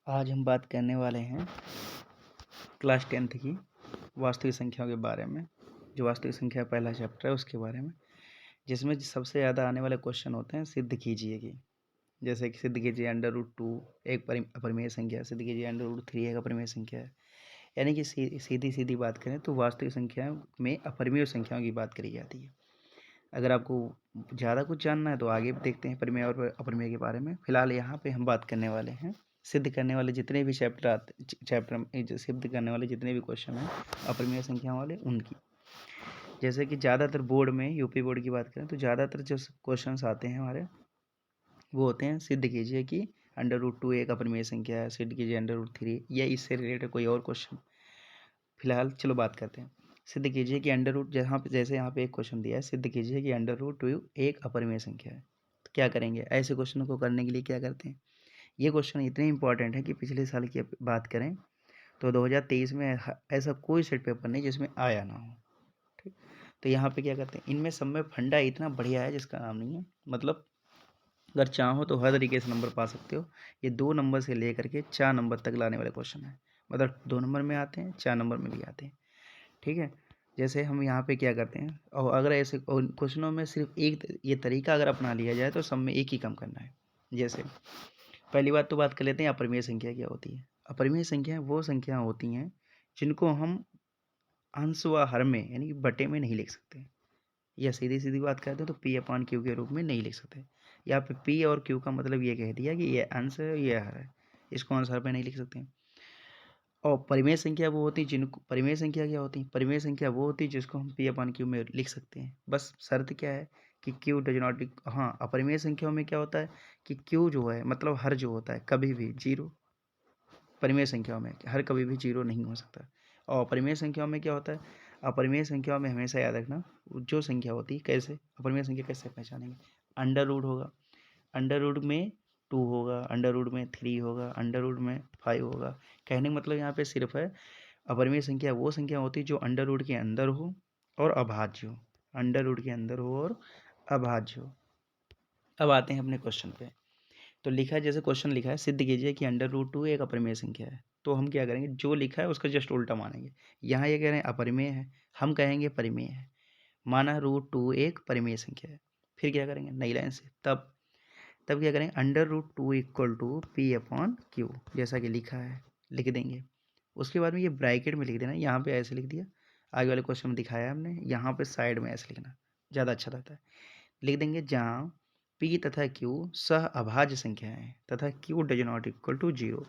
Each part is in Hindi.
आज हम बात करने वाले हैं क्लास 10th की वास्तविक संख्याओं के बारे में। जो वास्तविक संख्या पहला चैप्टर है उसके बारे में, जिसमें सबसे ज़्यादा आने वाले क्वेश्चन होते हैं सिद्ध कीजिए की। जैसे कि सिद्ध कीजिए √2 एक अपरिमेय संख्या, सिद्ध कीजिए √3 एक अपरिमेय संख्या है। यानी कि सीधी सीधी बात करें तो वास्तविक संख्याओं में अपरिमेय संख्याओं की बात करी जाती है। अगर आपको ज़्यादा कुछ जानना है तो आगे भी देखते हैं परिमेय और अपरिमेय के बारे में। फिलहाल यहाँ पे हम बात करने वाले हैं सिद्ध करने वाले जितने भी चैप्टर सिद्ध करने वाले जितने भी क्वेश्चन हैं अपरिमेय संख्याओं वाले उनकी। जैसे कि ज़्यादातर बोर्ड में यूपी बोर्ड की बात करें तो ज़्यादातर जो क्वेश्चंस आते हैं हमारे वो होते हैं सिद्ध कीजिए कि √2 एक अपरिमेय संख्या है, सिद्ध कीजिए √3 या इससे रिलेटेड कोई और क्वेश्चन। फिलहाल चलो बात करते हैं। सिद्ध कीजिए कि जैसे यहाँ पे एक क्वेश्चन दिया है, सिद्ध कीजिए कि √2 एक अपरिमेय संख्या है। तो क्या करेंगे? ऐसे क्वेश्चन को करने के लिए क्या करते हैं? ये क्वेश्चन इतने इंपॉर्टेंट है कि पिछले साल की बात करें तो 2023 में ऐसा कोई सेट पेपर नहीं जिसमें आया ना हो। ठीक, तो यहाँ पे क्या करते हैं, इनमें सब में फंडा इतना बढ़िया है जिसका नाम नहीं है। मतलब अगर चाहो तो हर तरीके से नंबर पा सकते हो। ये 2 नंबर से लेकर के 4 नंबर तक लाने वाले क्वेश्चन है। मतलब 2 नंबर में आते हैं, 4 नंबर में भी आते हैं। ठीक है, जैसे हम यहाँ पे क्या करते हैं, और अगर ऐसे क्वेश्चनों में सिर्फ एक ये तरीका अगर अपना लिया जाए तो सब में एक ही काम करना है। जैसे पहली बात तो बात कर लेते हैं अपरिमेय संख्या क्या होती है। अपरिमेय संख्या वो संख्या होती हैं जिनको हम अंश व हर में यानी कि बटे में नहीं लिख सकते, या सीधी सीधी बात करते हैं तो P/Q के रूप में नहीं लिख सकते। यहाँ पे P और Q का मतलब ये कह दिया कि ये अंश है ये हर है, इसको अंश हर में नहीं लिख सकते। और परिमेय संख्या वो होती है जिनको परिमेय संख्या क्या होती है, परिमेय संख्या वो होती है जिसको हम P/Q में लिख सकते हैं। बस शर्त क्या है कि Q डज नॉट, हाँ अपरिमेय संख्याओं में क्या होता है कि Q जो है मतलब हर जो होता है कभी भी जीरो, परिमेय संख्याओं में हर कभी भी जीरो नहीं हो सकता। और अपरिमेय संख्याओं में क्या होता है, अपरिमेय संख्याओं में हमेशा याद रखना जो संख्या होती है, कैसे अपरिमेय संख्या कैसे पहचानेंगे, अंडर रूट होगा, अंडर रूट में 2 होगा, अंडर रूट में 3 होगा, अंडर रूट में 5 होगा। कहने का मतलब यहाँ पे सिर्फ है अपरिमेय संख्या वो संख्या होती है जो अंडर रूट के अंदर हो और अभाज्य हो, अंडर रूट के अंदर हो और अभाज्य हो। अब आते हैं अपने क्वेश्चन पे। तो लिखा है, जैसे क्वेश्चन लिखा है सिद्ध कीजिए कि √2 एक अपरिमेय संख्या है। तो हम क्या करेंगे, जो लिखा है उसका जस्ट उल्टा मानेंगे। यहाँ ये कह रहे हैं अपरिमेय है, हम कहेंगे परिमेय है। माना √2 एक परिमेय संख्या है, फिर क्या करेंगे नई लाइन से, तब क्या करेंगे √2 इक्वल टू P/Q जैसा कि लिखा है लिख देंगे। उसके बाद में ये ब्रैकेट में लिख देना, यहाँ पे ऐसे लिख दिया, आगे वाले क्वेश्चन में दिखाया हमने, यहाँ पे साइड में ऐसे लिखना ज़्यादा अच्छा रहता है। लिख देंगे जहाँ P तथा Q सह अभाज्य संख्याएं हैं तथा Q does not equal to 0।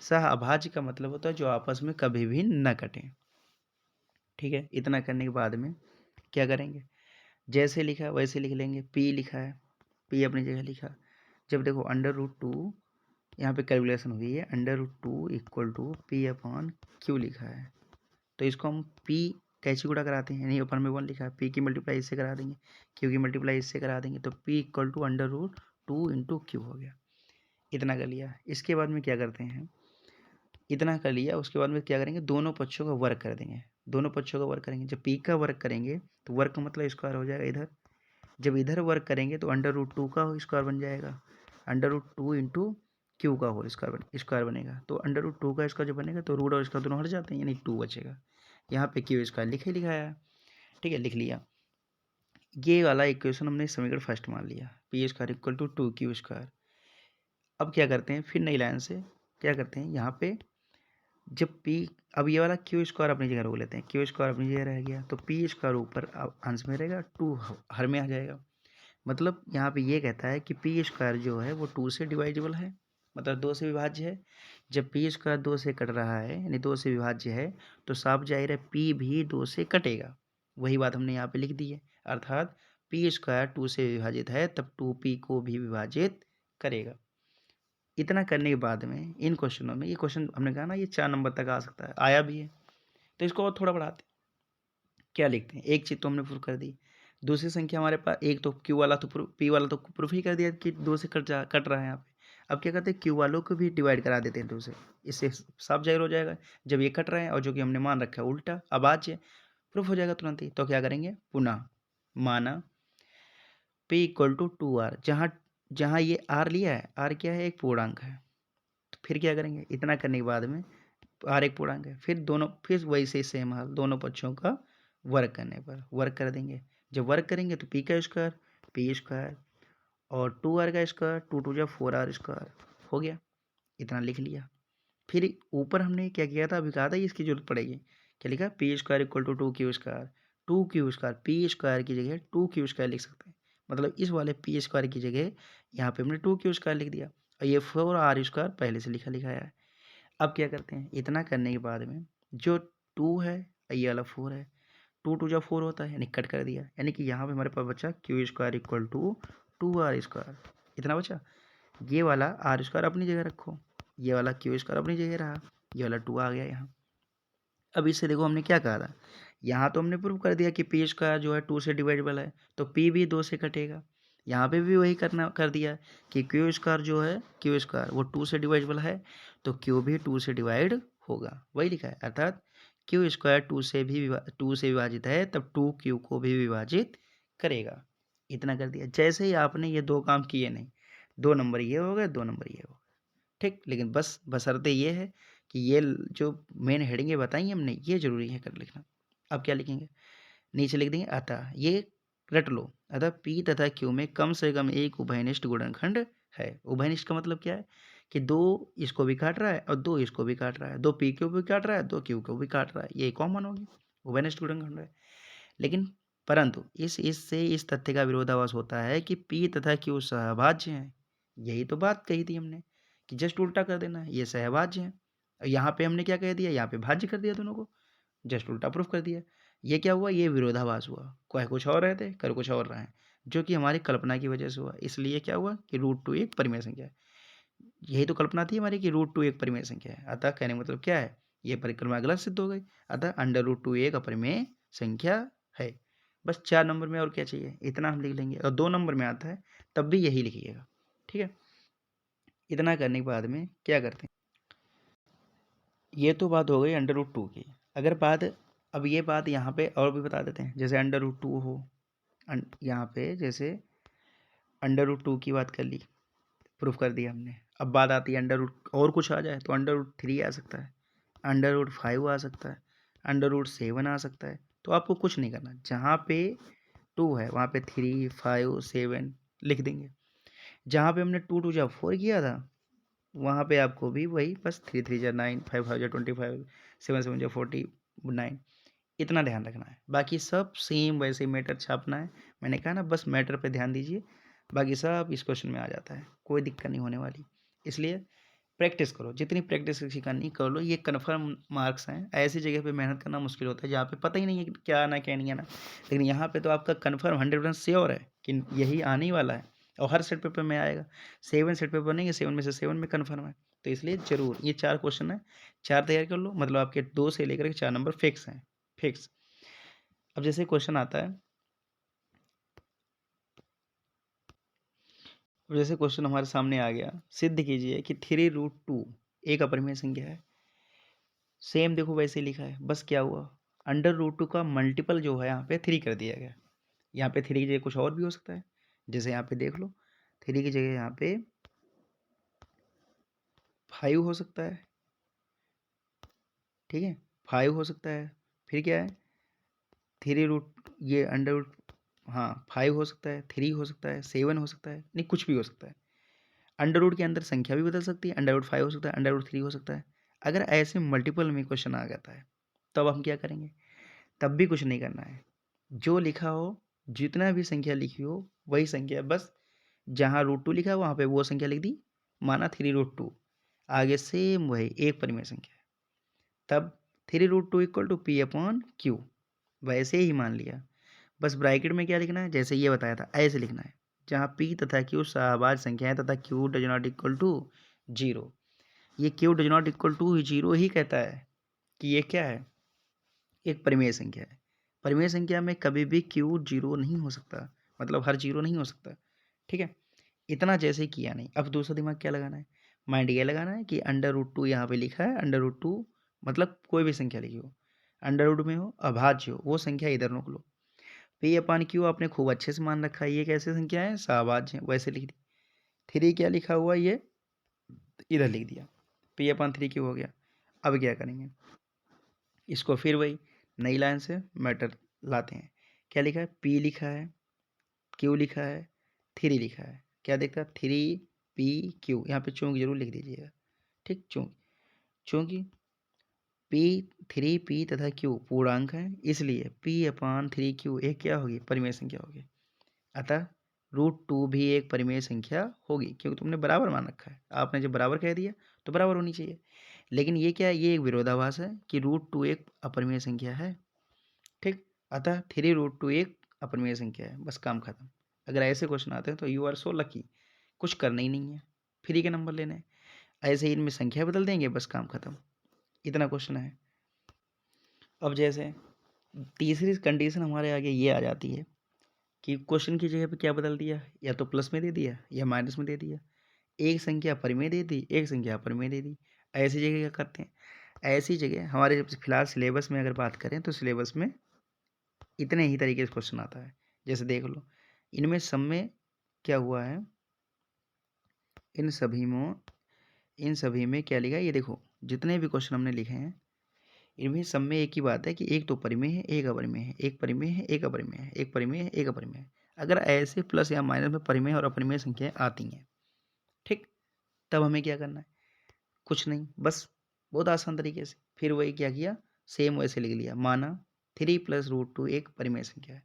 सह अभाज्य का मतलब होता है जो आपस में कभी भी न कटें। ठीक है, इतना करने के बाद में क्या करेंगे, जैसे लिखा है वैसे लिख लेंगे। P लिखा है, P अपनी जगह लिखा। जब देखो √2 यहाँ पे कैलकुलेशन हुई है, √2 इक्वल टू P/Q लिखा है, तो इसको हम P कैसे गुणा कराते हैं, यानी ऊपर में 1 लिखा है, P की मल्टीप्लाई इससे करा देंगे, Q की मल्टीप्लाई इससे करा देंगे, तो P equal to √2 into Q हो गया। इतना कर लिया, इसके बाद में क्या करते हैं, इतना कर लिया, उसके बाद में क्या करेंगे, दोनों पक्षों का वर्ग कर देंगे। दोनों पक्षों का वर्ग करेंगे, जब P का वर्ग करेंगे तो वर्ग का मतलब स्क्वायर हो जाएगा इधर, जब इधर वर्ग करेंगे तो √2 का स्क्वायर बन जाएगा, √2 इंटू Q का होल स्क्वायर बनेगा। तो √2 का स्क्वायर जब बनेगा तो रूट और स्क्वायर दोनों हट जाते हैं, यानी 2 बचेगा। यहाँ पे Q स्क्वायर लिखा है। ठीक है, लिख लिया। ये वाला इक्वेशन हमने समीकरण फर्स्ट मान लिया, P² इक्वल टू 2Q²। अब क्या करते हैं, फिर नई लाइन से क्या करते हैं, यहाँ पे जब P, अब ये वाला Q² अपनी जगह रोक लेते हैं, Q² अपनी जगह रह गया तो P² ऊपर अंश में रहेगा, 2 हर में आ जाएगा। मतलब यहाँ पे ये कहता है कि P² जो है वो 2 से डिवाइजेबल है, मतलब 2 से विभाज्य है। जब P² 2 से कट रहा है यानी 2 से विभाज्य है तो साफ जाहिर है P भी 2 से कटेगा। वही बात हमने यहाँ पे लिख दी है, अर्थात P² 2 से विभाजित है तब 2P को भी विभाजित करेगा। इतना करने के बाद में इन क्वेश्चनों में, ये क्वेश्चन हमने कहा ना ये 4 नंबर तक आ सकता है, आया भी है। तो इसको और थोड़ा बढ़ाते हैं, क्या लिखते हैं, एक चीज़ तो हमने प्रूफ कर दी, दूसरी संख्या हमारे पास एक तो Q वाला तो P वाला तो प्रूफ ही कर दिया कि 2 से कट रहा है यहाँ पे। अब क्या करते हैं, Q वालों को भी डिवाइड करा देते हैं 2 से, इससे साफ जाहिर हो जाएगा जब ये कट रहे हैं और जो कि हमने मान रखा है उल्टा अभाज्य, प्रूफ हो जाएगा तुरंत ही। तो क्या करेंगे, पुनः माना P इक्वल टू 2R, जहाँ जहाँ ये R लिया है, R क्या है, एक पूर्णांक है, तो फिर क्या करेंगे, इतना करने के बाद में आर एक पूर्णांक है, फिर वैसे सेम हाल दोनों पक्षों का वर्ग करने पर वर्ग कर देंगे। जब वर्ग करेंगे तो पी का स्क्वायर पी स्क्वायर और 2r का स्क्वायर 2 × 4r² हो गया, इतना लिख लिया। फिर ऊपर हमने क्या किया था, अभी कहा था इसकी जरूरत पड़ेगी, क्या लिखा, P square equal to 2q², 2q² P square की जगह 2q² लिख सकते हैं, मतलब इस वाले पी स्क्वायर की जगह यहाँ पे हमने 2q² लिख दिया और ये 4r² पहले से लिखा है। अब क्या करते हैं, इतना करने के बाद में जो 2 है ये वाला 4 है, 2 × 4 होता है यानी कट कर दिया, यानी कि यहाँ पे हमारे पास बचा q² इक्वल टू 2r², इतना बचा। ये वाला r² अपनी जगह रखो, ये वाला q² अपनी जगह रहा, ये वाला 2 आ गया यहाँ। अब इससे देखो हमने क्या कहा था, यहाँ तो हमने प्रूव कर दिया कि पी स्क्वायर जो है 2 से डिवाइडेबल है, तो p भी 2 से कटेगा। यहाँ पे भी वही कर दिया कि q² जो है q² वो 2 से डिवाइडेबल है, तो q भी 2 से डिवाइड होगा, वही लिखा है, अर्थात q² 2 से विभाजित है तब 2q को भी विभाजित करेगा। इतना कर दिया। जैसे ही आपने ये दो काम किए नहीं, 2 नंबर ये हो गए, 2 नंबर ये हो गए, ठीक। लेकिन बस बशर्ते ये है कि ये जो मेन हेडिंगें बताई हमने ये जरूरी है कर लिखना। अब क्या लिखेंगे, नीचे लिख देंगे अतः, ये रट लो, अतः पी तथा क्यू में कम से कम एक उभयनिष्ठ गुणनखंड है। उभयनिष्ठ का मतलब क्या है कि 2 इसको भी काट रहा है और 2 इसको भी काट रहा है, 2 पी क्यू भी काट रहा है, 2 क्यू को भी काट रहा है, ये कॉमन होगी, उभयनिष्ठ गुणनखंड है। लेकिन परंतु इससे इस तथ्य का विरोधाभास होता है कि पी तथा क्यू सहभाज्य हैं। यही तो बात कही थी हमने कि जस्ट उल्टा कर देना है, ये सहभाज्य हैं। यहाँ पे हमने क्या कह दिया, यहाँ पे भाज्य कर दिया दोनों को, जस्ट उल्टा प्रूफ कर दिया। ये क्या हुआ, ये विरोधाभास हुआ, कह कुछ और रहे थे कर कुछ और रहे हैं, जो कि हमारी कल्पना की वजह से हुआ। इसलिए क्या हुआ कि √2 एक परिमेय संख्या है। यही तो कल्पना थी हमारी कि √2 एक परिमेय संख्या है। अतः कहने का मतलब क्या है, ये परिक्रमा गलत सिद्ध हो गई। अतः √2 एक अपरिमेय संख्या है। बस 4 नंबर में और क्या चाहिए, इतना हम लिख लेंगे, और 2 नंबर में आता है तब भी यही लिखिएगा, ठीक है। इतना करने के बाद में क्या करते हैं, ये तो बात हो गई √2 की। अगर बात, अब ये बात यहाँ पे और भी बता देते हैं, जैसे √2 हो, यहाँ पे जैसे √2 की बात कर ली, प्रूफ कर दिया हमने। अब बात आती है और कुछ आ जाए तो √3 आ सकता है, √5 आ सकता है, √7 आ सकता है। तो आपको कुछ नहीं करना, जहाँ पे 2 है वहाँ पे 3, 5, 7 लिख देंगे। जहाँ पे हमने 2 × 2 = 4 किया था, वहाँ पे आपको भी वही बस 3 × 3 = 9, 5 × 5 = 25, 7 × 7 = 49, इतना ध्यान रखना है। बाकी सब सेम वैसे मैटर छापना है। मैंने कहा ना, बस मैटर पे ध्यान दीजिए, बाकी सब इस क्वेश्चन में आ जाता है, कोई दिक्कत नहीं होने वाली। इसलिए प्रैक्टिस करो, जितनी प्रैक्टिस करनी कर लो। ये कन्फर्म मार्क्स हैं। ऐसी जगह पे मेहनत करना मुश्किल होता है जहाँ पे पता ही नहीं है कि क्या आना क्या नहीं आना, लेकिन यहाँ पे तो आपका कन्फर्म 100% श्योर है कि यही आने ही वाला है, और हर सेट पेपर में आएगा। 7 सेट पेपर बनेंगे, 7 में से 7 में कन्फर्म है। तो इसलिए जरूर ये 4 क्वेश्चन है, 4 तैयार कर लो, मतलब आपके 2 से लेकर के 4 नंबर फिक्स हैं, फिक्स। अब जैसे क्वेश्चन आता है, जैसे क्वेश्चन हमारे सामने आ गया, सिद्ध कीजिए कि 3√2 एक अपरिमेय संख्या है। सेम देखो वैसे लिखा है, बस क्या हुआ, √2 का मल्टीपल जो है यहाँ पे 3 कर दिया गया। यहाँ पे 3 की जगह कुछ और भी हो सकता है, जैसे यहाँ पे देख लो, 3 की जगह यहाँ पे 5 हो सकता है, ठीक है, 5 हो सकता है। फिर क्या है, 3 ये अंडर, हाँ 5 हो सकता है, 3 हो सकता है, 7 हो सकता है, नहीं कुछ भी हो सकता है। अंडर के अंदर संख्या भी बदल सकती है, √5 हो सकता है, √3 हो सकता है। अगर ऐसे मल्टीपल में क्वेश्चन आ जाता है तब हम क्या करेंगे, तब भी कुछ नहीं करना है, जो लिखा हो, जितना भी संख्या लिखी हो वही संख्या, बस जहाँ √2 लिखा है वहाँ पे वो संख्या लिख दी, माना 3√2, आगे सेम वही एक परिमेय संख्या है, तब 3√2 = P/Q, वैसे ही मान लिया। बस ब्रैकेट में क्या लिखना है, जैसे ये बताया था ऐसे लिखना है, जहाँ P तथा Q सहभाज्य संख्याएं तथा Q does not equal to 0। ये Q does not equal to 0 ही कहता है कि ये क्या है, एक परिमेय संख्या है। परिमेय संख्या में कभी भी Q 0 नहीं हो सकता, मतलब हर 0 नहीं हो सकता, ठीक है। इतना जैसे किया नहीं। अब दूसरा दिमाग क्या लगाना है, माइंड ये लगाना है कि √2 यहाँ पे लिखा है, √2 मतलब कोई भी संख्या लिखी हो, अंडर में हो, अभाज्य हो, वो संख्या इधर रोक लो। P/Q आपने खूब अच्छे से मान रखा है, ये कैसे संख्या है, सहभाज्य है, वैसे लिख दी। 3 क्या लिखा हुआ, ये इधर लिख दिया। P/3 हो गया। अब क्या करेंगे, इसको फिर वही नई लाइन से मैटर लाते हैं। क्या लिखा है, P लिखा है, Q लिखा है, 3 लिखा है। क्या देखता है, 3P Q, यहाँ पे चूंकि जरूर लिख दीजिएगा, ठीक। चूंकि P3P तथा Q पूर्णांक है, इसलिए P/3Q एक क्या होगी, परिमेय संख्या होगी। अतः √2 भी एक परिमेय संख्या होगी, क्योंकि तुमने बराबर मान रखा है। आपने जब बराबर कह दिया तो बराबर होनी चाहिए। लेकिन ये क्या है, ये एक विरोधाभास है कि √2 एक अपरिमेय संख्या है, ठीक। अतः 3√2 एक अपरिमेय संख्या है, बस काम खत्म। अगर ऐसे क्वेश्चन आते हैं तो यू आर सो लकी, कुछ करना ही नहीं है, फ्री के नंबर लेने हैं। ऐसे ही इनमें संख्या बदल देंगे, बस काम खत्म। इतना क्वेश्चन है। अब जैसे तीसरी कंडीशन हमारे आगे ये आ जाती है कि क्वेश्चन की जगह पे क्या बदल दिया, या तो प्लस में दे दिया या माइनस में दे दिया। एक संख्या परिमेय दे दी, एक संख्या अपरिमेय दे दी। ऐसी जगह क्या करते हैं, ऐसी जगह हमारे फिलहाल सिलेबस में अगर बात करें तो सिलेबस में इतने ही तरीके से क्वेश्चन आता है। जैसे देख लो, इनमें सब में क्या हुआ है, इन सभी में क्या लिखा है, ये देखो जितने भी क्वेश्चन हमने लिखे हैं इनमें सब में एक ही बात है कि एक तो परिमेय है, एक अपरिमेय है, एक परिमेय है, एक अपरिमेय है, एक परिमेय है, एक अपरिमेय है। अगर ऐसे प्लस या माइनस में परिमेय और अपरिमेय संख्याएं आती हैं, ठीक, तब हमें क्या करना है, कुछ नहीं, बस बहुत आसान तरीके से फिर वही क्या किया, सेम वैसे लिख लिया। माना 3 + √2 एक परिमेय संख्या है।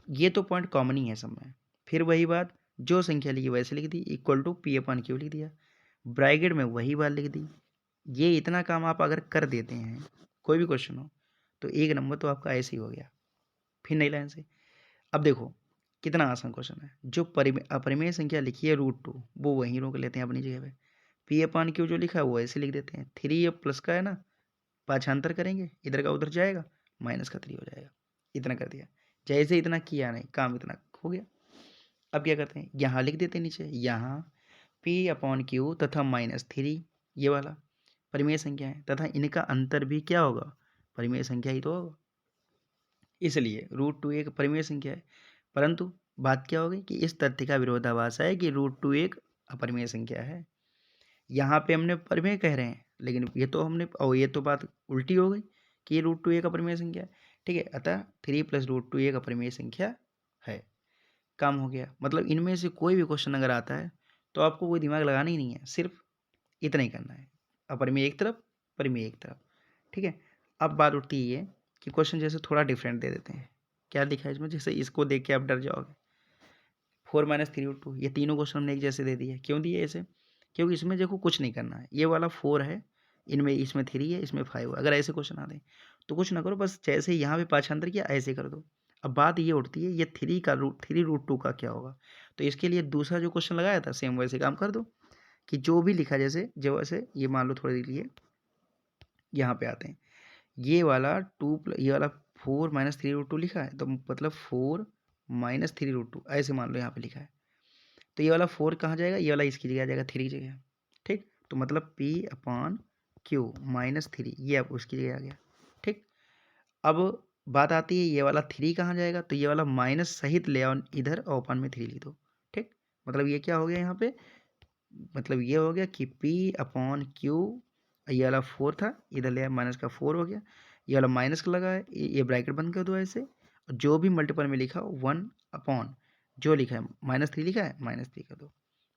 ये तो पॉइंट कॉमन ही है सब में। फिर वही बात, जो संख्या लिखी वैसे लिख दी, इक्वल टू P/Q लिख दिया, ब्रैकेट में वही बात लिख दी। ये इतना काम आप अगर कर देते हैं, कोई भी क्वेश्चन हो, तो एक नंबर तो आपका ऐसे ही हो गया। फिर नई लाइन से, अब देखो कितना आसान क्वेश्चन है। जो अपरिमेय संख्या लिखी है √2, वो वहीं रोक लेते हैं अपनी जगह पे। P/Q जो लिखा है वो ऐसे लिख देते हैं। 3 प्लस का है ना, पाछांतर करेंगे, इधर का उधर जाएगा, माइनस का 3 हो जाएगा। इतना कर दिया, जैसे इतना किया नहीं, काम इतना हो गया। अब क्या करते हैं, यहाँ लिख देते हैं नीचे, यहाँ P/Q तथा -3 ये वाला परिमेय संख्या है, तथा इनका अंतर भी क्या होगा, परिमेय संख्या ही तो होगा। इसलिए √2 एक परिमेय संख्या है। परंतु बात क्या होगी कि इस तथ्य का विरोधाभास है कि √2 एक अपरिमेय संख्या है। यहाँ पे हमने परिमेय कह रहे हैं, लेकिन ये तो हमने, और ये तो बात उल्टी हो गई कि √2 एक अपरिमेय संख्या है, ठीक है। अतः 3 + √2 एक अपरिमेय संख्या है। काम हो गया। मतलब इनमें से कोई भी क्वेश्चन अगर आता है तो आपको कोई दिमाग लगाना ही नहीं है, सिर्फ इतना ही करना है, अपरिमेय एक तरफ, परिमेय एक तरफ, ठीक है। अब बात उठती है ये कि क्वेश्चन जैसे थोड़ा डिफरेंट दे देते हैं। क्या लिखा है इसमें, जैसे इसको देख के आप डर जाओगे, 4 - 3√2, ये तीनों क्वेश्चन हमने एक जैसे दे दिए। क्यों दिए ऐसे, क्योंकि इसमें देखो कुछ नहीं करना है। ये वाला 4 है, इसमें 3 है, इसमें 5 है। अगर ऐसे क्वेश्चन आते हैं तो कुछ ना करो, बस जैसे यहाँ पे पाछांतर किया ऐसे कर दो। अब बात ये उठती है, ये 3 √2 का क्या होगा। तो इसके लिए दूसरा जो क्वेश्चन लगाया था सेम वैसे काम कर दो, कि जो भी लिखा जैसे जो वैसे, ये मान लो थोड़ी देर लिए यहाँ पे आते हैं, ये वाला ये वाला 4 - 3√2 लिखा है, तो मतलब 4 - 3√2 ऐसे मान लो यहाँ पे लिखा है। तो ये वाला 4 कहाँ जाएगा, ये वाला इसकी जगह आ जाएगा 3 की जगह, ठीक। तो मतलब P/Q -3 ये अब उसकी जगह आ गया, ठीक। अब बात आती है, ये वाला 3 कहाँ जाएगा, तो ये वाला माइनस सहित ले आओ इधर, और ओपन में 3 लिख दो, ठीक। मतलब ये क्या हो गया यहाँ पे, मतलब ये हो गया कि P/Q, ये वाला 4 था, इधर ले माइनस का 4 हो गया, ये वाला माइनस का लगा है, ये ब्रैकेट बंद कर दो ऐसे, और जो भी मल्टीपल में लिखा 1 जो लिखा है -3 लिखा है, -3 कर दो,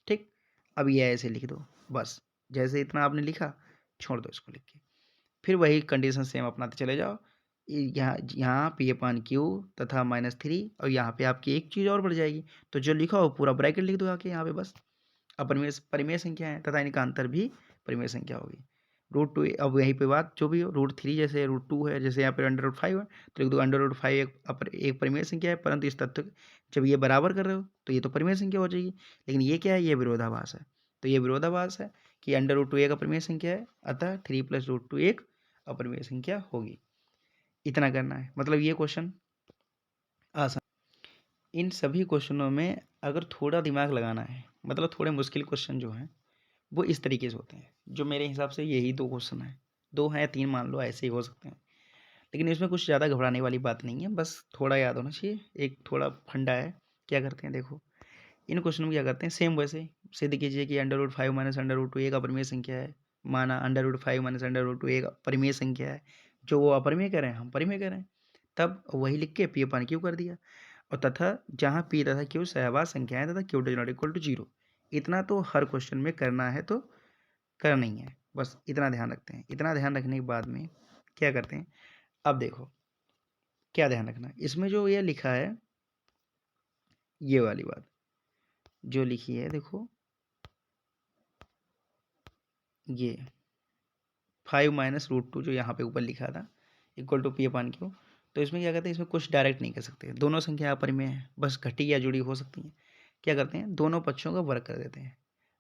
ठीक। अब ये ऐसे लिख दो, बस जैसे इतना आपने लिखा, छोड़ दो इसको लिख के। फिर वही कंडीशन सेम अपनाते चले जाओ। यहाँ यहाँ P/Q तथा -3, और यहाँ पे आपकी एक चीज़ और बढ़ जाएगी, तो जो लिखा हो पूरा ब्रैकेट लिख दो आके यहाँ पे, बस अपरिमेय परिमेय संख्या है तथा इनका अंतर भी परिमेय संख्या होगी। √2, अब यहीं पे बात जो भी हो, √3 जैसे √2 है, जैसे यहाँ पे √5 है, तो लिख दो √5 एक परिमेय संख्या है। परंतु इस तथ्य जब ये बराबर कर रहे हो तो ये तो परिमेय संख्या हो जाएगी, लेकिन ये क्या है, ये विरोधाभास है। तो ये विरोधाभास है कि √2 एक अपरिमेय संख्या है, अतः 3 + √2 एक अपरिमेय संख्या होगी। इतना करना है, मतलब ये क्वेश्चन आसान। इन सभी क्वेश्चनों में अगर थोड़ा दिमाग लगाना है, मतलब थोड़े मुश्किल क्वेश्चन जो हैं वो इस तरीके से होते हैं, जो मेरे हिसाब से यही 2 क्वेश्चन हैं, 2 हैं 3 मान लो, ऐसे ही हो सकते हैं। लेकिन इसमें कुछ ज़्यादा घबराने वाली बात नहीं है, बस थोड़ा याद होना चाहिए, एक थोड़ा फंडा है। क्या करते हैं देखो, इन क्वेश्चन में क्या करते हैं, सेम वैसे सिद्ध कीजिए कि √5 माइनस √2 एक अपरिमेय संख्या है। माना √5 माइनस √2 एक परिमेय संख्या है, जो वो अपरिमेय कह रहे हैं हम परिमेय कह रहे हैं, तब वही लिख के P अपन Q कर दिया। और तथा जहाँ P तथा Q सहवास संख्याएं तथा Q does not equal to 0। इतना तो हर क्वेश्चन में करना है तो करना ही है, बस इतना ध्यान रखते हैं। इतना ध्यान रखने के बाद में क्या करते हैं, अब देखो क्या ध्यान रखना है इसमें। जो ये लिखा है ये वाली बात जो लिखी है, देखो ये 5 माइनस √2 जो यहाँ पे ऊपर लिखा था equal to P upon Q, तो इसमें क्या करते हैं, इसमें कुछ डायरेक्ट नहीं कर सकते। दोनों संख्या अपरिमेय है, बस घटी या जुड़ी हो सकती हैं। क्या करते हैं, दोनों पक्षों का वर्ग कर देते हैं।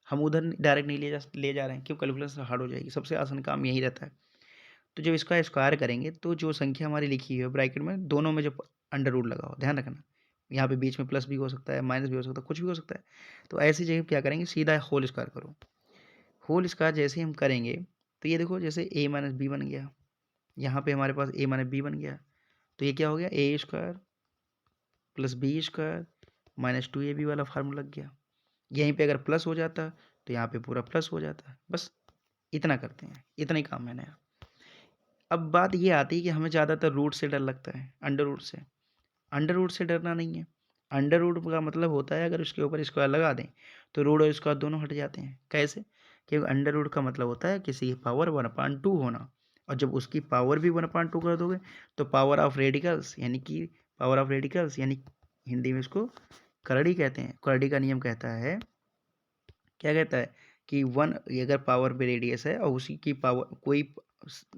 हम उधर डायरेक्ट नहीं ले जा रहे हैं, क्यों, कैलकुलेशन हार्ड हो जाएगी। सबसे आसान काम यही रहता है। तो जब इसका स्क्वायर करेंगे तो जो संख्या हमारी लिखी है ब्रैकेट में, दोनों में जो अंडर रूट लगा हो, ध्यान रखना। यहाँ पे बीच में प्लस भी हो सकता है, माइनस भी हो सकता है, कुछ भी हो सकता है। तो ऐसी जगह क्या करेंगे, सीधा होल स्क्वायर करो। होल स्क्वायर जैसे हम करेंगे तो ये देखो, जैसे a माइनस बी बन गया, यहाँ पे हमारे पास a माइनस बी बन गया, तो ये क्या हो गया, a square plus B square minus 2ab वाला फार्मूला लग गया। यहीं पे अगर प्लस हो जाता तो यहाँ पे पूरा प्लस हो जाता। बस इतना करते हैं, इतना ही काम है नया। अब बात ये आती है कि हमें ज़्यादातर रूट से डर लगता है, अंडर रूट से। अंडर रूट से डरना नहीं है। अंडर रूट का मतलब होता है अगर उसके ऊपर स्क्वायर लगा दें तो रूट और स्क्वायर दोनों हट जाते हैं। कैसे, क्योंकि अंडर रूट का मतलब होता है किसी की पावर 1/2 होना, और जब उसकी पावर भी 1/2 कर दोगे तो पावर ऑफ रेडिकल्स यानी हिंदी में इसको करड़ी कहते हैं। करड़ी का नियम कहता है, क्या कहता है कि 1 अगर पावर पे रेडियस है और उसी की पावर कोई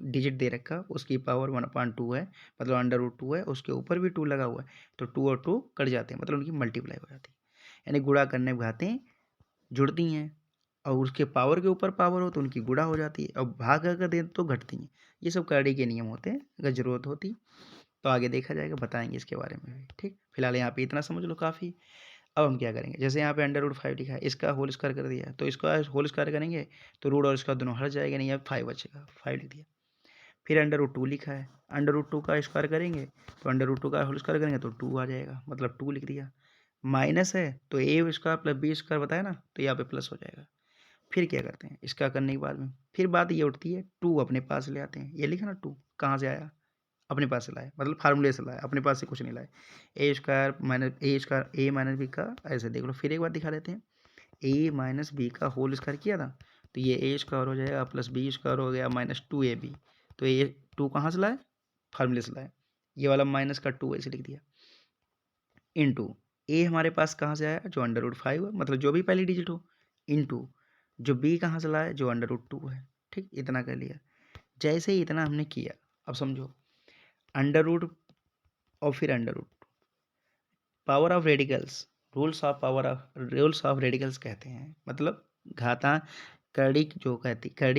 डिजिट दे रखा, उसकी पावर 1/2 है, मतलब √2 है, उसके ऊपर भी 2 लगा हुआ है, तो 2 और 2 कट जाते हैं, मतलब उनकी मल्टीप्लाई हो जाती है। यानी गुणा करने घातें जुड़ती हैं, और उसके पावर के ऊपर पावर हो तो उनकी गुणा हो जाती है, और भाग अगर दें तो घटती हैं। ये सब करड़ी के नियम होते हैं। अगर ज़रूरत होती तो आगे देखा जाएगा, बताएंगे इसके बारे में भी। ठीक, फिलहाल यहाँ पे इतना समझ लो काफ़ी। अब हम क्या करेंगे, जैसे यहाँ पे √5 लिखा है, इसका होल स्क्वायर कर दिया, तो इसका होल स्क्वायर करेंगे तो रूट और इसका दोनों हट जाएगा, नहीं अब 5 बचेगा, 5 लिख दिया। फिर √2 लिखा है, √2 का स्क्वायर करेंगे तो √2 का होल स्क्वायर करेंगे तो 2 आ जाएगा, मतलब 2 लिख दिया। माइनस है तो a square plus B square बताया ना, तो यहाँ पे प्लस हो जाएगा। फिर क्या करते हैं, इसका करने के बाद में फिर बात ये उठती है, 2 अपने पास ले आते हैं। ये लिखा ना 2 कहाँ से आया, अपने पास से लाए, मतलब फार्मूले से लाए, अपने पास से कुछ नहीं लाए। a माइनस बी का ऐसे देख लो। फिर एक बार दिखा देते हैं, a माइनस बी का होल स्क्वायर किया था तो ये a स्क्वायर हो जाएगा प्लस बी स्क्वायर हो गया माइनस 2ab। तो ये 2 कहाँ से लाए, फार्मूले से लाए। ये वाला माइनस का 2 ऐसे लिख दिया, इनटू a हमारे पास कहाँ से आया, जो √5 है, मतलब जो भी पहली डिजिट हो, इनटू जो b कहाँ से लाया, जो √2 है। ठीक, इतना कर लिया। जैसे ही इतना हमने किया, अब समझो, अंडर रूट और फिर under root, power of radicals, rules of radicals कहते हैं, मतलब घाता करड़ी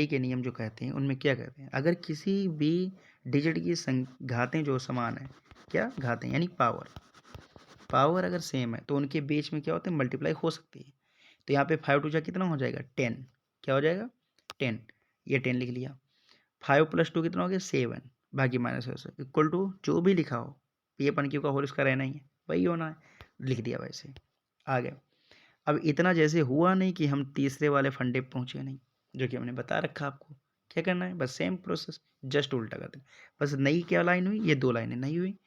के नियम जो कहते हैं, उनमें क्या कहते हैं, अगर किसी भी डिजिट की घातें जो समान है, क्या घातें यानी पावर अगर सेम है तो उनके बीच में क्या होता है, मल्टीप्लाई हो सकती है। तो यहाँ पे 5 2 कितना हो जाएगा, 10। क्या हो जाएगा, 10। ये 10 लिख लिया। 5 + 2 कितना हो गया, 7, बाकी माइनस इक्वल टू जो भी लिखा हो, P अपन Q का होल स्क्वायर रहना ही है, वही होना है, लिख दिया वैसे। आ गया। अब इतना जैसे हुआ नहीं कि हम तीसरे वाले फंडे पे पहुंचे नहीं, जो कि हमने बता रखा आपको। क्या करना है, बस सेम प्रोसेस, जस्ट उल्टा कर दें। बस नई क्या लाइन हुई, ये 2 लाइनें नहीं हुई,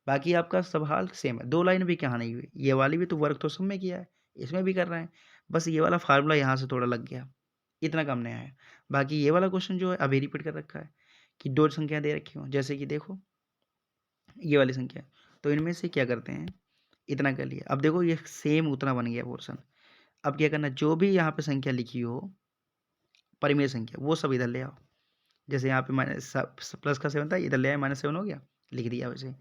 बाकी आपका सब हाल सेम है। 2 लाइन भी कहाँ नहीं हुई, ये वाली भी तो वर्क तो सब में किया है, इसमें भी कर रहे हैं। बस ये वाला फार्मूला यहाँ से थोड़ा लग गया, इतना कम नहीं आया। बाकी ये वाला क्वेश्चन जो है अभी रिपीट कर रखा है कि 2 संख्या दे रखी हो, जैसे कि देखो ये वाली संख्या, तो इनमें से क्या करते हैं, इतना कर लिया। अब देखो ये सेम उतना बन गया पोर्शन। अब क्या करना, जो भी यहाँ पे संख्या लिखी हो परिमेय संख्या, वो सब इधर ले आओ। जैसे यहाँ पे माइनस प्लस का 7 था, इधर ले आए, -7 हो गया, लिख दिया वैसे।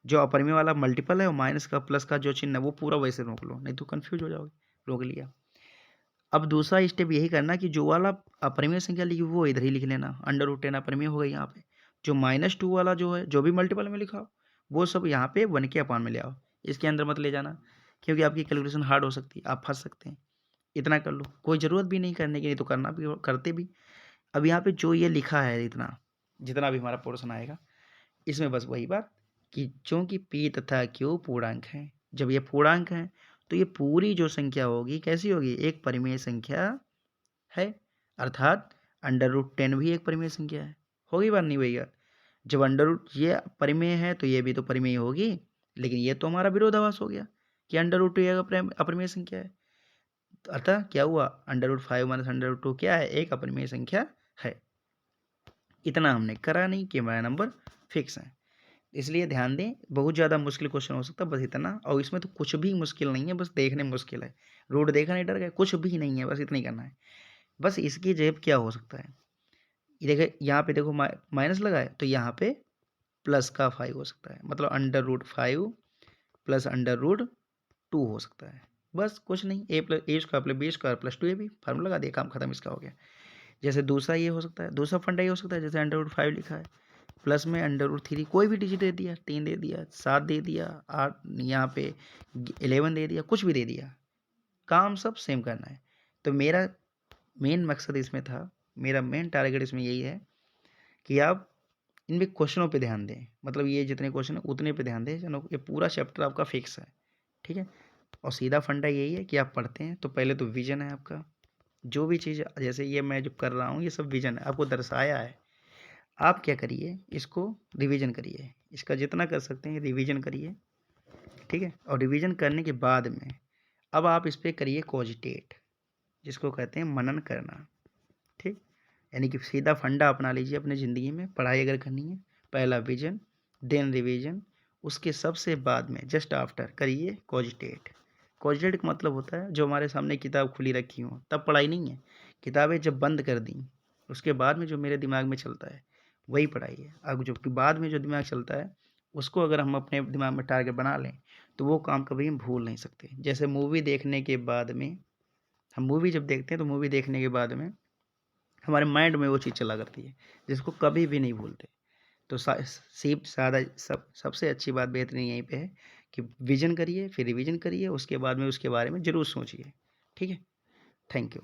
जो अपरिमेय वाला मल्टीपल है और माइनस का प्लस का जो चिन्ह है वो पूरा वैसे रोक लो, नहीं तो कंफ्यूज हो जाओगे। रोक लिया। अब दूसरा स्टेप यही करना कि जो वाला अपरिमेय संख्या लिखी वो इधर ही लिख लेना, √10 अपरिमेय हो गई यहाँ पे। जो -2 वाला जो है, जो भी मल्टीपल में लिखा हो, वो सब यहाँ पे 1 के अपान में ले आओ, इसके अंदर मत ले जाना, क्योंकि आपकी कैलकुलेशन हार्ड हो सकती है, आप फंस सकते हैं। इतना कर लो, कोई ज़रूरत भी नहीं करने की, नहीं तो करना भी करते भी। अब यहाँ पे जो ये लिखा है, इतना जितना भी हमारा पोर्शन आएगा, इसमें बस वही बात कि चूंकि P तथा Q पूर्णांक हैं, जब ये पूर्णांक हैं तो ये पूरी जो संख्या होगी कैसी होगी, एक परिमेय संख्या है, अर्थात √10 भी एक परिमेय संख्या है। होगी बात नहीं भैया? जब ये परिमेय है तो ये भी तो परिमेय होगी, लेकिन ये तो हमारा विरोधाभास हो गया कि √2 ये अपरिमेय संख्या है। तो अतः क्या हुआ, √5 माइनस √2 क्या है, एक अपरिमेय संख्या है। इतना हमने करा नहीं कि हमारा नंबर फिक्स है, इसलिए ध्यान दें, बहुत ज़्यादा मुश्किल क्वेश्चन हो सकता है, बस इतना। और इसमें तो कुछ भी मुश्किल नहीं है, बस देखने में मुश्किल है। रूट देखा नहीं, डर गए, कुछ भी नहीं है, बस इतना ही करना है। बस इसकी जगह क्या हो सकता है, ये देखे यहाँ पे देखो माइनस लगा है, तो यहाँ पे प्लस का 5 हो सकता है, मतलब √5 प्लस √2 हो सकता है। बस कुछ नहीं, a² plus b² plus 2ab, formula लगा दिया, काम खत्म, इसका हो गया। जैसे दूसरा ये हो सकता है, दूसरा फंडा ये हो सकता है, जैसे √5 लिखा है, प्लस में √3 कोई भी डिजिट दे दिया, 3 दे दिया, 7 दे दिया, 8 यहाँ पे 11 दे दिया, कुछ भी दे दिया, काम सब सेम करना है। तो मेरा मेन मकसद इसमें था, मेरा मेन टारगेट इसमें यही है कि आप इनमें क्वेश्चनों पे ध्यान दें, मतलब ये जितने क्वेश्चन है उतने पे ध्यान दें, चलो ये पूरा चैप्टर आपका फिक्स है, ठीक है। और सीधा फंडा यही है कि आप पढ़ते हैं तो पहले तो विजन है आपका, जो भी चीज़ जैसे ये मैं जो कर रहा हूँ ये सब विजन है, आपको दर्शाया है। आप क्या करिए, इसको रिवीजन करिए, इसका जितना कर सकते हैं रिवीजन करिए, ठीक है। और रिवीजन करने के बाद में अब आप इस पर करिए कॉजिटेट, जिसको कहते हैं मनन करना, ठीक। यानी कि सीधा फंडा अपना लीजिए अपनी ज़िंदगी में, पढ़ाई अगर करनी है, पहला विजन देन रिवीजन, उसके सबसे बाद में जस्ट आफ्टर करिए कॉजिटेट। कॉजिटेट का मतलब होता है जो हमारे सामने किताब खुली रखी हो तब पढ़ाई नहीं है, किताबें जब बंद कर दी उसके बाद में जो मेरे दिमाग में चलता है वही पढ़ाई है। अब जो बाद में जो दिमाग चलता है उसको अगर हम अपने दिमाग में टारगेट बना लें तो वो काम कभी हम भूल नहीं सकते। जैसे मूवी देखने के बाद में, हम मूवी जब देखते हैं तो मूवी देखने के बाद में हमारे माइंड में वो चीज़ चला करती है जिसको कभी भी नहीं भूलते। तो सबसे अच्छी बात बेहतरीन यहीं पे है कि विजन करिए, फिर रिवीजन करिए, उसके बाद में उसके बारे में ज़रूर सोचिए, ठीक है। Thank you.